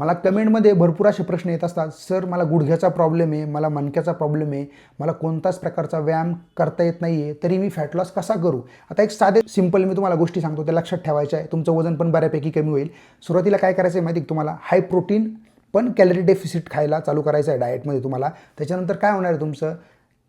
मला कमेंटमध्ये भरपूर असे प्रश्न येत असतात, सर मला गुडघ्याचा प्रॉब्लेम आहे, मला मणक्याचा प्रॉब्लेम आहे, मला कोणताच प्रकारचा व्यायाम करता येत नाही आहे, तरी मी फॅट लॉस कसा करू? आता एक साधे सिंपल मी तुम्हाला गोष्टी सांगतो, त्या लक्षात ठेवायच्या आहे. तुमचं वजन पण बऱ्यापैकी कमी होईल. सुरुवातीला काय करायचं आहे माहिती आहे तुम्हाला? हाय प्रोटीन पण कॅलरी डेफिसिट खायला चालू करायचं आहे डाएटमध्ये तुम्हाला. त्याच्यानंतर काय होणार आहे तुमचं?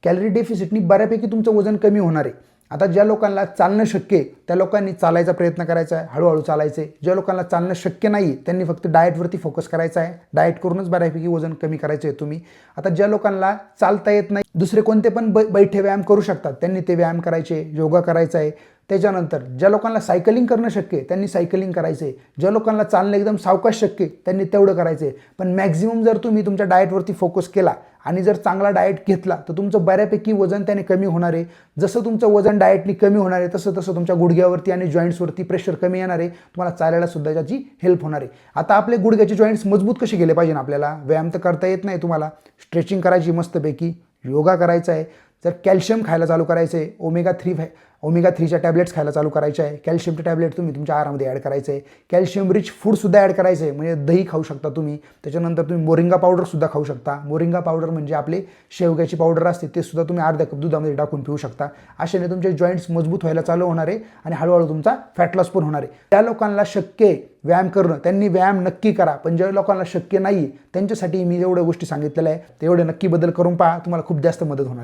कॅलरी डेफिसिटनी बऱ्यापैकी तुमचं वजन कमी होणार आहे. आता ज्या लोकांना चालणं शक्य आहे त्या लोकांनी चालायचा प्रयत्न करायचा आहे, हळूहळू चालायचे. ज्या लोकांना चालणं शक्य नाही त्यांनी फक्त डाएटवरती फोकस करायचा आहे. डाएट करूनच बऱ्यापैकी वजन कमी करायचं आहे तुम्ही. आता ज्या लोकांना चालता येत नाही, दुसरे कोणते पण बैठे व्यायाम करू शकतात, त्यांनी ते व्यायाम करायचे, योगा करायचा आहे. त्याच्यानंतर ज्या लोकांना सायकलिंग करणं शक्य आहे त्यांनी सायकलिंग करायचं आहे. ज्या लोकांना चालणं एकदम सावकाश शक्य आहे त्यांनी तेवढं करायचं आहे. पण मॅक्झिमम जर तुम्ही तुमच्या डाएटवरती फोकस केला आणि जर चांगला डाएट घेतला तर तुमचं बऱ्यापैकी वजन त्याने कमी होणार आहे. जसं तुमचं वजन डाएटनी कमी होणार आहे तसं तसं तुमच्या गुडघ्यावरती आणि जॉईंट्सवरती प्रेशर कमी येणार आहे. तुम्हाला चालायला सुद्धा त्याची हेल्प होणार आहे. आता आपले गुडघ्याचे जॉईंट्स मजबूत कसे केले पाहिजे आपल्याला? व्यायाम तर करता येत नाही तुम्हाला, स्ट्रेचिंग करायची मस्तपैकी, योगा करायचा आहे. जर कॅल्शियम खायला चालू करायचं आहे, ओमेगा 3च्या टॅब्लेट्स खायला चालू करायचे आहे. कॅल्शियमचे टॅब्लेट तुम्ही तुमच्या आहारामध्ये ॲड करायचं आहे. कॅल्शियम रिच फूडसुद्धा ॲड करायचं आहे, म्हणजे दही खाऊ शकता तुम्ही. त्याच्यानंतर तुम्ही मोरिंगा पावडरसुद्धा खाऊ शकता. मोरिंगा पावडर म्हणजे आपले शेवग्याची पावडर असते, ते सुद्धा तुम्ही अर्धा कप दुधामध्ये टाकून पिऊ शकता. अशाने तुमचे जॉईंट्स मजबूत व्हायला चालू होणार आहे आणि हळूहळू तुमचा फॅट लॉस पण होणार आहे. त्या लोकांना शक्य आहे व्यायाम करणं त्यांनी व्यायाम नक्की करा, पण ज्या लोकांना शक्य नाही त्यांच्यासाठी मी जेवढ्या गोष्टी सांगितलेल्या आहे तेवढे नक्की बदल करून पहा, तुम्हाला खूप जास्त मदत होणार आहे.